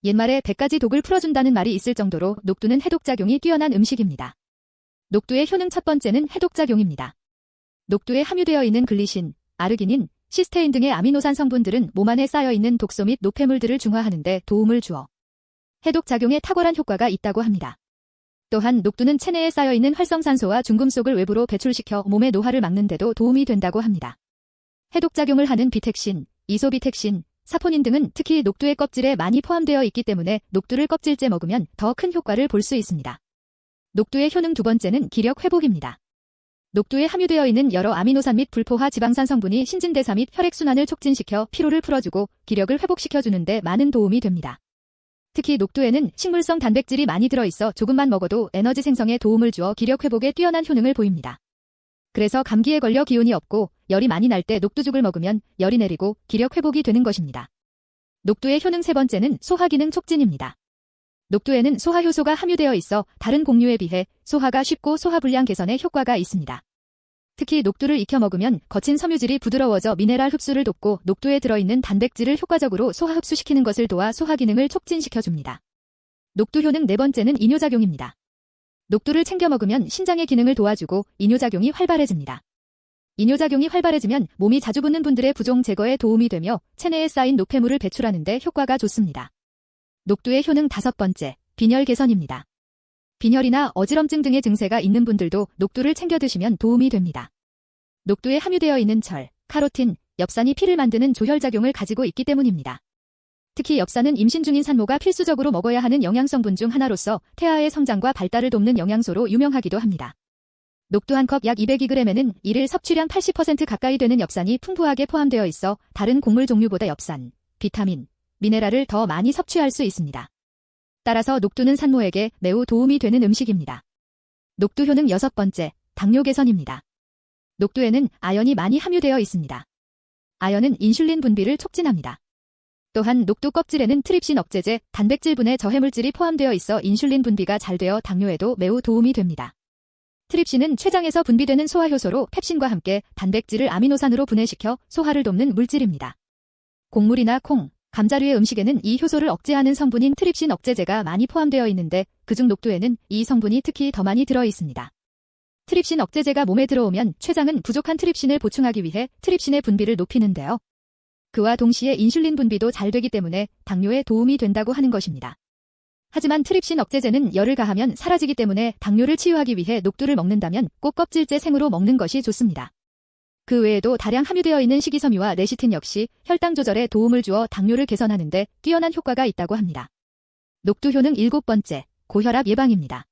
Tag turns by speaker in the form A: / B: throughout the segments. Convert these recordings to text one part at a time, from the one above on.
A: 옛말에 100가지 독을 풀어준다는 말이 있을 정도로 녹두는 해독작용이 뛰어난 음식입니다. 녹두의 효능 첫 번째는 해독작용입니다. 녹두에 함유되어 있는 글리신, 아르기닌, 시스테인 등의 아미노산 성분들은 몸 안에 쌓여있는 독소 및 노폐물들을 중화하는 데 도움을 주어 해독작용에 탁월한 효과가 있다고 합니다. 또한 녹두는 체내에 쌓여있는 활성산소와 중금속을 외부로 배출시켜 몸의 노화를 막는 데도 도움이 된다고 합니다. 해독작용을 하는 비텍신, 이소비텍신, 사포닌 등은 특히 녹두의 껍질에 많이 포함되어 있기 때문에 녹두를 껍질째 먹으면 더 큰 효과를 볼 수 있습니다. 녹두의 효능 두 번째는 기력 회복입니다. 녹두에 함유되어 있는 여러 아미노산 및 불포화 지방산 성분이 신진대사 및 혈액순환을 촉진시켜 피로를 풀어주고 기력을 회복시켜주는 데 많은 도움이 됩니다. 특히 녹두에는 식물성 단백질이 많이 들어있어 조금만 먹어도 에너지 생성에 도움을 주어 기력 회복에 뛰어난 효능을 보입니다. 그래서 감기에 걸려 기운이 없고 열이 많이 날 때 녹두죽을 먹으면 열이 내리고 기력 회복이 되는 것입니다. 녹두의 효능 세 번째는 소화기능 촉진입니다. 녹두에는 소화효소가 함유되어 있어 다른 곡류에 비해 소화가 쉽고 소화불량 개선에 효과가 있습니다. 특히 녹두를 익혀 먹으면 거친 섬유질이 부드러워져 미네랄 흡수를 돕고 녹두에 들어있는 단백질을 효과적으로 소화 흡수시키는 것을 도와 소화기능을 촉진시켜줍니다. 녹두 효능 네 번째는 이뇨작용입니다. 녹두를 챙겨 먹으면 신장의 기능을 도와주고 이뇨작용이 활발해집니다. 이뇨작용이 활발해지면 몸이 자주 붓는 분들의 부종 제거에 도움이 되며 체내에 쌓인 노폐물을 배출하는 데 효과가 좋습니다. 녹두의 효능 다섯 번째, 빈혈 개선입니다. 빈혈이나 어지럼증 등의 증세가 있는 분들도 녹두를 챙겨 드시면 도움이 됩니다. 녹두에 함유되어 있는 철, 카로틴, 엽산이 피를 만드는 조혈작용을 가지고 있기 때문입니다. 특히 엽산은 임신 중인 산모가 필수적으로 먹어야 하는 영양성분 중 하나로서 태아의 성장과 발달을 돕는 영양소로 유명하기도 합니다. 녹두 한 컵 약 200g에는 일일 섭취량 80% 가까이 되는 엽산이 풍부하게 포함되어 있어 다른 곡물 종류보다 엽산, 비타민, 미네랄을 더 많이 섭취할 수 있습니다. 따라서 녹두는 산모에게 매우 도움이 되는 음식입니다. 녹두 효능 여섯 번째, 당뇨 개선입니다. 녹두에는 아연이 많이 함유되어 있습니다. 아연은 인슐린 분비를 촉진합니다. 또한 녹두 껍질에는 트립신 억제제, 단백질분해 저해물질이 포함되어 있어 인슐린 분비가 잘 되어 당뇨에도 매우 도움이 됩니다. 트립신은 췌장에서 분비되는 소화효소로 펩신과 함께 단백질을 아미노산으로 분해시켜 소화를 돕는 물질입니다. 곡물이나 콩, 감자류의 음식에는 이 효소를 억제하는 성분인 트립신 억제제가 많이 포함되어 있는데 그중 녹두에는 이 성분이 특히 더 많이 들어 있습니다. 트립신 억제제가 몸에 들어오면 췌장은 부족한 트립신을 보충하기 위해 트립신의 분비를 높이는데요. 그와 동시에 인슐린 분비도 잘 되기 때문에 당뇨에 도움이 된다고 하는 것입니다. 하지만 트립신 억제제는 열을 가하면 사라지기 때문에 당뇨를 치유하기 위해 녹두를 먹는다면 꼭 껍질째 생으로 먹는 것이 좋습니다. 그 외에도 다량 함유되어 있는 식이섬유와 레시틴 역시 혈당 조절에 도움을 주어 당뇨를 개선하는 데 뛰어난 효과가 있다고 합니다. 녹두 효능 일곱 번째, 고혈압 예방입니다.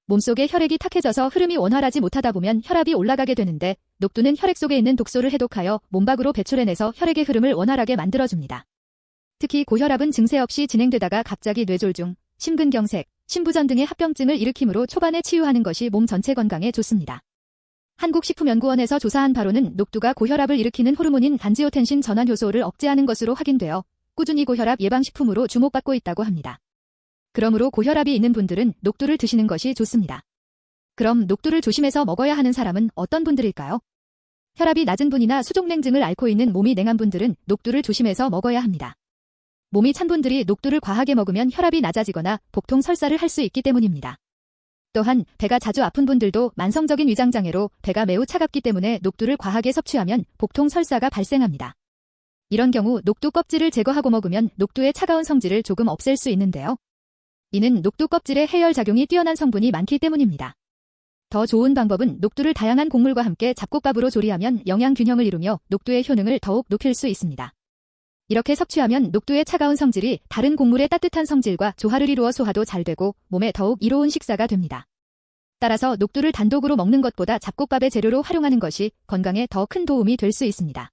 A: 몸속에 혈액이 탁해져서 흐름이 원활하지 못하다 보면 혈압이 올라가게 되는데 녹두는 혈액 속에 있는 독소를 해독하여 몸 밖으로 배출해내서 혈액의 흐름을 원활하게 만들어줍니다. 특히 고혈압은 증세 없이 진행되다가 갑자기 뇌졸중, 심근경색, 심부전 등의 합병증을 일으키므로 초반에 치유하는 것이 몸 전체 건강에 좋습니다. 한국식품연구원에서 조사한 바로는 녹두가 고혈압을 일으키는 호르몬인 안지오텐신 전환 효소를 억제하는 것으로 확인되어 꾸준히 고혈압 예방식품으로 주목받고 있다고 합니다. 그러므로 고혈압이 있는 분들은 녹두를 드시는 것이 좋습니다. 그럼 녹두를 조심해서 먹어야 하는 사람은 어떤 분들일까요? 혈압이 낮은 분이나 수족냉증을 앓고 있는 몸이 냉한 분들은 녹두를 조심해서 먹어야 합니다. 몸이 찬 분들이 녹두를 과하게 먹으면 혈압이 낮아지거나 복통 설사를 할 수 있기 때문입니다. 또한 배가 자주 아픈 분들도 만성적인 위장장애로 배가 매우 차갑기 때문에 녹두를 과하게 섭취하면 복통 설사가 발생합니다. 이런 경우 녹두 껍질을 제거하고 먹으면 녹두의 차가운 성질을 조금 없앨 수 있는데요. 이는 녹두 껍질에 해열 작용이 뛰어난 성분이 많기 때문입니다. 더 좋은 방법은 녹두를 다양한 곡물과 함께 잡곡밥으로 조리하면 영양 균형을 이루며 녹두의 효능을 더욱 높일 수 있습니다. 이렇게 섭취하면 녹두의 차가운 성질이 다른 곡물의 따뜻한 성질과 조화를 이루어 소화도 잘 되고 몸에 더욱 이로운 식사가 됩니다. 따라서 녹두를 단독으로 먹는 것보다 잡곡밥의 재료로 활용하는 것이 건강에 더 큰 도움이 될 수 있습니다.